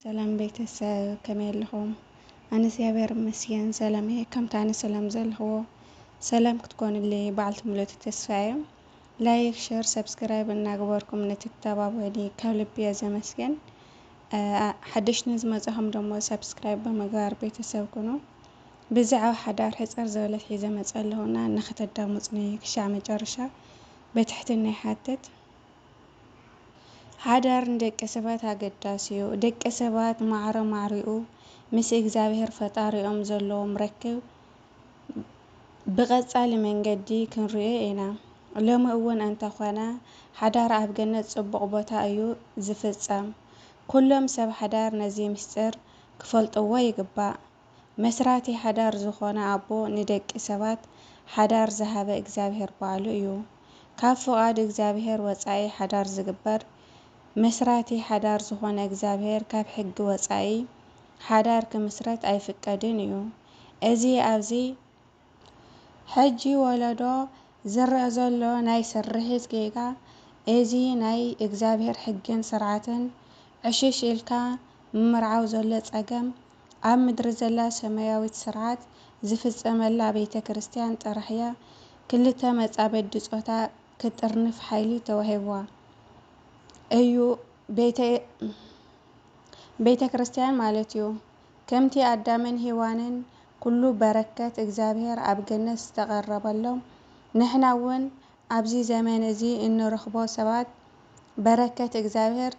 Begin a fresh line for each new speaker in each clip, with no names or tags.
ሰላም ቤተሰብ ከመይ ኣለኹም? ኣነ እግዚኣብሔር ይመስገን ሰላም እየ። ከምታ ኣነ ሰላም ዘለኽዎ ሰላም ክትኮኑለይ በዓልቲ ሙሉእ ተስፋ እየ። ላይክ ሸር ሰብስክራይብ እናገበርኩም ነቲ ተባባዕኒ ካብ ልቢ እየ ዘመስገን። ሓደሽቲ ንዝመፅኹም ደሞ ሰብስክራይብ ብምግባር ቤተሰብ ኩኑ። ብዛዕባ ሓዳር ሕፅር ዝበለት ሒዘ መፅእ ኣለኹና ንኽተዳምፁኒ ክሻዕ መጨረሻ በትሕትና ይሓትት። ሓዳር ንደቂ ሰባት ኣገዳሲ እዩ። ደቂ ሰባት ማዕረ ማዕሪኡ ምስ እግዚኣብሔር ፈጣሪኦም ዘለዎም ርክብ ብቐፃሊ መንገዲ ክንሪኦ ኢና። ሎሚ እውን እንተኾነ ሓዳር ኣብ ገነት ፅቡቕ ቦታ እዩ ዝፍፀም። ኩሎም ሰብ ሓዳር ነዚ ምስጢር ክፈልጥዎ ይግባእ። መስራቲ ሓዳር ዝኾነ ኣቦ ንደቂ ሰባት ሓዳር ዝሃበ እግዚኣብሔር ባዕሉ እዩ። ካብ ፍቓድ እግዚኣብሔር ወፃኢ ሓዳር ዝግበር መስራቲ ሓዳር ዝኾነ እግዚኣብሔር ካብ ሕጊ ወፃኢ ሓዳር ክምስረት ኣይፍቀድን እዩ። እዚ ኣብዚ ሕጂ ወለዶ ዝረአ ዘሎ ናይ ስርሒት ጌጋ እዚ ናይ እግዚኣብሔር ሕግን ስርዓትን ዕሽሽ ኢልካ ምምርዓው ዘሎ ፀገም ኣብ ምድሪ ዘላ ሰማያዊት ስርዓት ዝፍፀመላ ቤተ ክርስቲያን ጥራሕ እያ። ክልተ መፃበዲ ፆታ ክጥርንፍ ሓይሊ ተዋሂብዋ እዩ ቤተ ክርስቲያን ማለት እዩ። ከምቲ ኣዳምን ሔዋንን ኩሉ በረከት እግዚኣብሔር ኣብ ገነት ዝተቐረበሎም ንሕና እውን ኣብዚ ዘመን እዚ እንረኽቦ ሰባት በረከት እግዚኣብሔር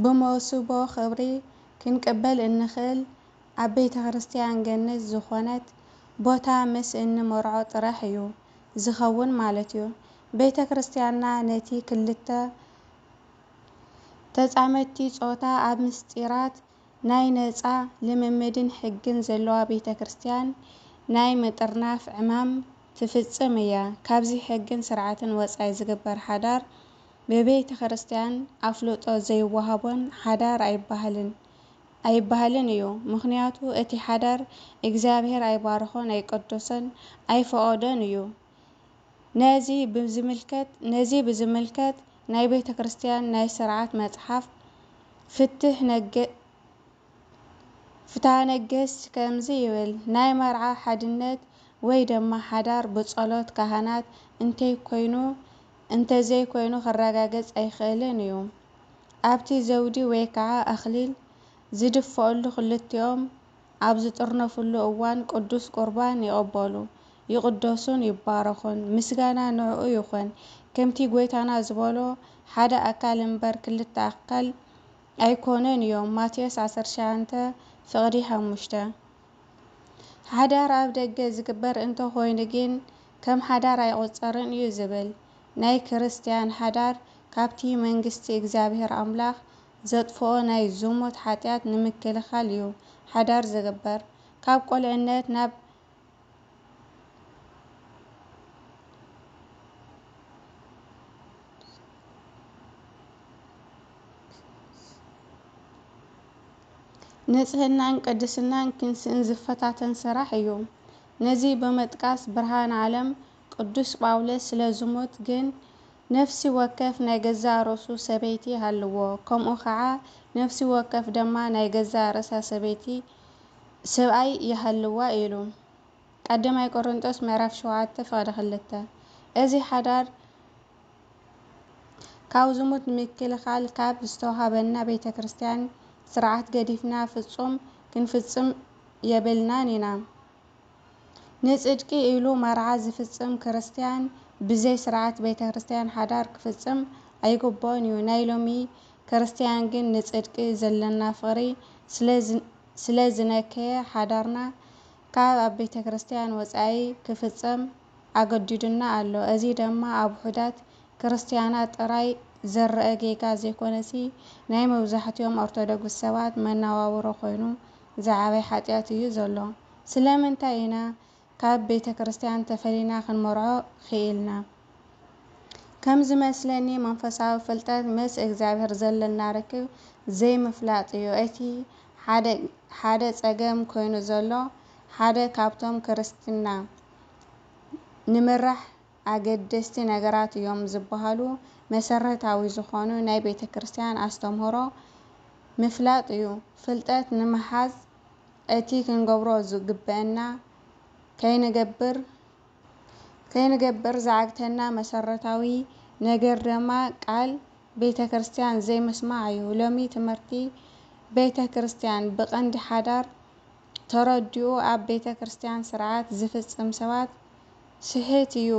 ብመሶቦ ክብሪ ክንቅበል እንኽእል ኣብ ቤተ ክርስቲያን ገነት ዝኾነት ቦታ ምስ እንመርዖ ጥራሕ እዩ ዝኸውን ማለት እዩ። ቤተ ክርስቲያንና ነቲ ክልተ ተፃመድቲ ፆታ ኣብ ምስጢራት ናይ ነፃ ልምምድን ሕግን ዘለዋ ቤተ ክርስቲያን ናይ ምጥርናፍ ዕማም ትፍፅም እያ። ካብዚ ሕግን ስርዓትን ወፃኢ ዝግበር ሓዳር ብቤተ ክርስቲያን ኣፍልጦ ዘይወሃቦን ሓዳር ኣይባሃልን እዩ። ምክንያቱ እቲ ሓዳር እግዚኣብሔር ኣይባርኾን ኣይቀድሶን ኣይፈቐዶን እዩ። ነዚ ብዝምልከት ናይ ቤተ ክርስቲያን ናይ ስርዓት መፅሓፍ ፍትሐ ነገሥት ከምዚ ይብል። ናይ መርዓ ሓድነት ወይ ድማ ሓዳር ብፀሎት ካህናት እንተዘይኮይኑ ክረጋገፅ ኣይኽእልን እዩ። ኣብቲ ዘውዲ ወይ ከዓ ኣክሊል ዝድፈአሉ ክልቲኦም ኣብ ዝጥርነፍሉ እዋን ቅዱስ ቁርባን ይቕበሉ ይቅደሱን ይባረኹን። ምስጋና ንዑኡ ይኹን። ከምቲ ጎይታና ዝበሎ ሓደ ኣካል እምበር ክልተ ኣካል ኣይኮኑን እዮም። ማቴዎስ 19:5 ሓዳር ኣብ ደገ ዝግበር እንተኾይኑ ግን ከም ሓዳር ኣይቑፀርን እዩ ዝብል። ናይ ክርስቲያን ሓዳር ካብቲ መንግስቲ እግዚኣብሔር ኣምላኽ ዘጥፍኦ ናይ ዝሙት ሓጥያት ንምክልኻል እዩ ሓዳር ዝግበር። ካብ ቁልዕነት ናብ ንጽህናን ቅድስናን ክንስእን ዝፈታተን ስራሕ እዩ። ነዚ በመጥቃስ ብርሃን ዓለም ቅዱስ ጳውሎስ ስለ ዝሙት ግን ነፍሲ ወከፍ ናይ ገዛ ርእሱ ሰበይቲ ሃልዎ ከምኡ ከዓ ነፍሲ ወከፍ ድማ ናይ ገዛ ርእሳ ሰበይቲ ሰብኣይ ይሃልዋ ኢሉ። ቀዳማይ ቆሮንጦስ 7:2 እዚ ሓዳር ካብ ዝሙት ንምክልኻል ካብ ዝተውሃበና ቤተ ክርስቲያን ስርዓት ገዲፍና ፍፁም ክንፍፅም የብልናን ኢና። ንፅድቂ ኢሉ መርዓ ዝፍፅም ክርስቲያን ብዘይ ስርዓት ቤተ ክርስቲያን ሓዳር ክፍፅም ኣይግባኦን እዩ። ናይ ሎሚ ክርስቲያን ግን ንፅድቂ ዘለና ፍቕሪ ስለዝነከየ ሓዳርና ካብ ኣብ ቤተ ክርስቲያን ወፃኢ ክፍፀም ኣገዲዱና ኣሎ። እዚ ድማ ኣብ ውሑዳት ክርስቲያናት ጥራይ ዝረአ ጌጋ ዘይኮነሲ ናይ መብዛሕትኦም ኦርቶዶክስ ሰባት መነባብሮ ኮይኑ ዝዓበየ ሓጥያት እዩ ዘሎ። ስለምንታይ ኢና ካብ ቤተ ክርስቲያን ተፈሊና ክንመርዖ ክኢልና? ከም ዝመስለኒ መንፈሳዊ ፍልጠት ምስ እግዚኣብሔር ዘለና ርክብ ዘይምፍላጥ እዩ። እቲ ሓደ ፀገም ኮይኑ ዘሎ ሓደ ካብቶም ክርስትና ንምራሕ ኣገደስቲ ነገራት እዮም ዝበሃሉ መሰረታዊ ዝኾኑ ናይ ቤተ ክርስቲያን ኣስተምህሮ ምፍላጥ እዩ። ፍልጠት ንምሓዝ እቲ ክንገብሮ ዝግበአና ከይንገብር ዝዓግተና መሰረታዊ ነገር ድማ ቃል ቤተ ክርስቲያን ዘይምስማዕ እዩ። ሎሚ ትምህርቲ ቤተ ክርስቲያን ብቐንዲ ሓዳር ተረዲኡ ኣብ ቤተ ክርስቲያን ስርዓት ዝፍጽም ሰባት ስሕት እዩ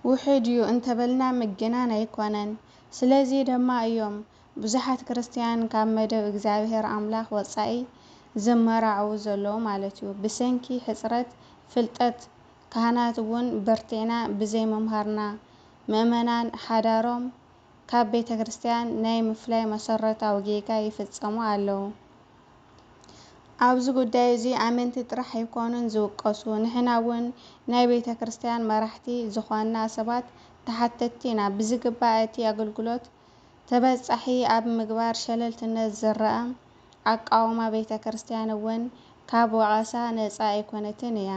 ውሕድ እዩ እንተበልና ምግናን ኣይኮነን። ስለዚ ድማ እዮም ብዙሓት ክርስቲያን ካብ መደብ እግዚአብሔር ኣምላኽ ወፃኢ ዝመራዕው ዘለዉ ማለት እዩ። ብሰንኪ ሕፅረት ፍልጠት ካህናት እውን በርቲዕና ብዘይምምሃርና ምእመናን ሓዳሮም ካብ ቤተ ክርስቲያን ናይ ምፍላይ መሰረታዊ ጌጋ ይፍጸሙ ኣለዉ። ኣብዚ ጉዳይ እዚ ኣመንቲ ጥራሕ ኣይኮኑን ዝውቀሱ ንሕና እውን ናይ ቤተ ክርስቲያን መራሕቲ ዝኾንና ሰባት ተሓተቲ ኢና። ብዝግባእ እቲ ኣገልግሎት ተበጻሒ ኣብ ምግባር ሸለልትነት ዝረአ ኣቃውማ ቤተ ክርስቲያን እውን ካብ ወቐሳ ነፃ ኣይኮነትን እያ።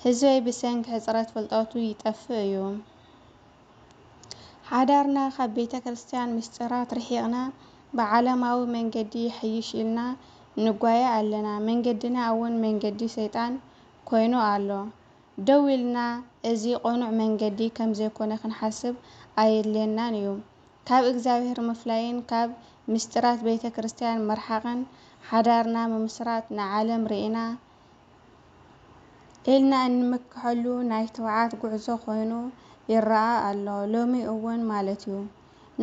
ህዝበይ ብሰንኪ ሕፅረት ፍልጠቱ ይጠፍእ እዩ። ሓዳርና ካብ ቤተ ክርስቲያን ምስጢራት ርሒቕና ብዓለማዊ መንገዲ ይሕይሽ ኢልና ንጓየ ኣለና። መንገድና እውን መንገዲ ሰይጣን ኮይኑ ኣሎ። ደው ኢልና እዚ ቁኑዕ መንገዲ ከም ዘይኮነ ክንሓስብ ኣየድልየናን እዩ። ካብ እግዚአብሔር ምፍላይን ካብ ምስጢራት ቤተ ክርስቲያን መርሓቕን ሓዳርና ምምስራት ንዓለም ርኢና ኢልና እንምክሐሉ ናይ ተውዓት ጉዕዞ ኮይኑ ይረአ ኣሎ ሎሚ እውን ማለት እዩ።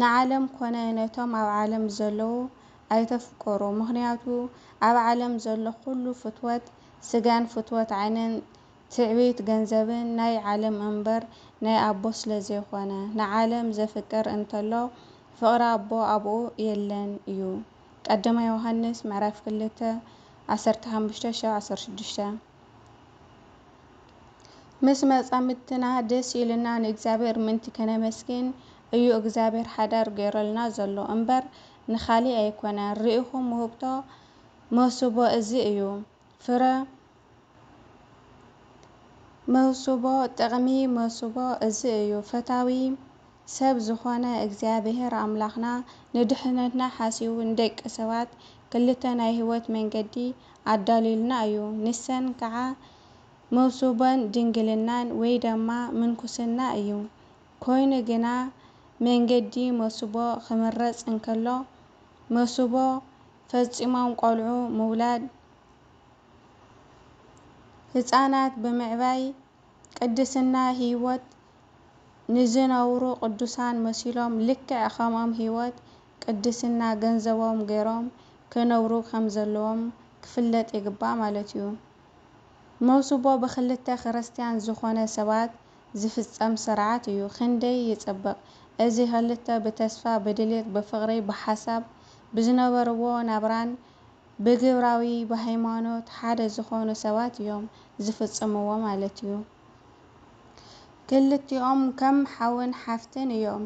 ንዓለም ኮነ ነቶም ኣብ ዓለም ዘለዉ ኣይተፍቀሩ። ምክንያቱ ኣብ ዓለም ዘሎ ኩሉ ፍትወት ስጋን ፍትወት ዓይንን ትዕቢት ገንዘብን ናይ ዓለም እምበር ናይ ኣቦ ስለ ዘይኮነ ንዓለም ዘፍቅር እንተሎ ፍቕሪ ኣቦ ኣብኡ የለን እዩ። ቀዳማይ ዮሃንስ ምዕራፍ 2:15-16 ምስ መጻምድትና ደስ ኢልና ንእግዚአብሔር ምንቲ ከነመስግን እዩ እግዚአብሔር ሓዳር ገይሩልና ዘሎ እምበር ንኻሊእ ኣይኮነን። ርኢኹም ውህብቶ መሶቦ እዚ እዩ። ፍረ መሶቦ ጥቕሚ መሶቦ እዚ እዩ። ፈታዊ ሰብ ዝኾነ እግዚአብሔር ኣምላኽና ንድሕነትና ሓሲቡ ንደቂ ሰባት ክልተ ናይ ህይወት መንገዲ ኣዳሊልና እዩ። ንሰን ከዓ መሶቦን ድንግልናን ወይ ድማ ምንኩስና እዩ። ኮይኑ ግና መንገዲ መሶቦ ክምረፅ እንከሎ መሶቦ ፈጺሞም ቆልዑ ምውላድ ህፃናት ብምዕባይ ቅድስና ህይወት ንዝነብሩ ቅዱሳን መሲሎም ልክዕ ከምኦም ህይወት ቅድስና ገንዘቦም ገይሮም ክነብሩ ከም ዘለዎም ክፍለጥ ይግባእ ማለት እዩ። መሶቦ ብክልተ ክርስቲያን ዝኾነ ሰባት ዝፍጸም ስርዓት እዩ። ክንደይ ይጽብቕ! እዚ ክልተ ብተስፋ ብድሌት ብፍቕሪ ብሓሳብ ብዝነበርዎ ናብራን ብግብራዊ ብሃይማኖት ሓደ ዝኾኑ ሰባት እዮም ዝፍጽምዎ ማለት እዩ። ክልቲኦም ከም ሓውን ሓፍትን እዮም።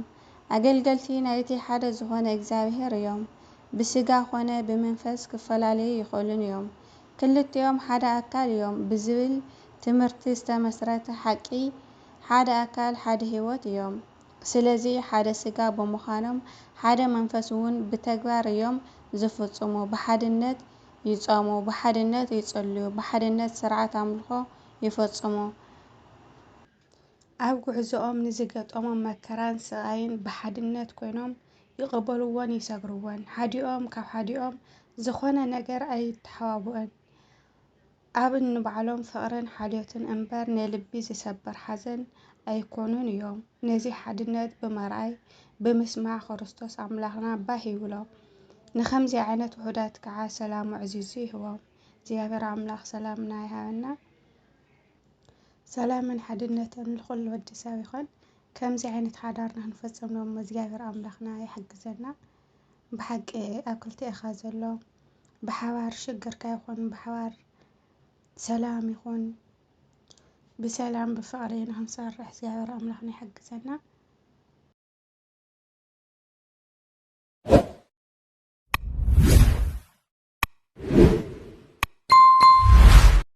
ኣገልገልቲ ናይቲ ሓደ ዝኾነ እግዚአብሔር እዮም። ብስጋ ኮነ ብመንፈስ ክፈላለዩ ይኽእሉን እዮም። ክልቲኦም ሓደ ኣካል እዮም ብዝብል ትምህርቲ ዝተመስረተ ሓቂ ሓደ ኣካል ሓደ ህይወት እዮም። ስለዚ ሓደ ስጋ ብምዃኖም ሓደ መንፈስ እውን ብተግባር እዮም ዝፍጽሙ። ብሓድነት ይጾሙ፣ ብሓድነት ይጽልዩ፣ ብሓድነት ስርዓት ኣምልኾ ይፈጽሙ። ኣብ ጉዕዞኦም ንዝገጠሞም መከራን ስቃይን ብሓድነት ኮይኖም ይቕበልዎን ይሰግርዎን። ሓዲኦም ካብ ሓዲኦም ዝኾነ ነገር ኣይተሓባብኡን። ኣብ ንባዕሎም ፍቕርን ሓልዮትን እምበር ንልቢ ዝሰብር ሓዘን ኣይኮኑን እዮም። ነዚ ሓድነት ብምርኣይ ብምስማዕ ክርስቶስ ኣምላኽና ባህ ይብሎ። ንከምዚ ዓይነት ውሑዳት ከዓ ሰላሙ ዕዚዙ ይህቦም። እግዚአብሔር ኣምላኽ ሰላምና ይሃበና። ሰላምን ሓድነትን ንኩሉ ወዲ ሰብ ይኹን። ከምዚ ዓይነት ሓዳር ንክንፈጽም ደግሞ እግዚአብሔር ኣምላኽና ይሕግዘና። ብሓቂ ኣብ ክልቲኢኻ ዘሎ ብሓባር ሽግርካ ይኹን ብሓባር ሰላም ይኹን ብሰላም ብፍቕሪ ንክንሰርሕ እግዚአብሔር ኣምላኽና ይሕግዘና።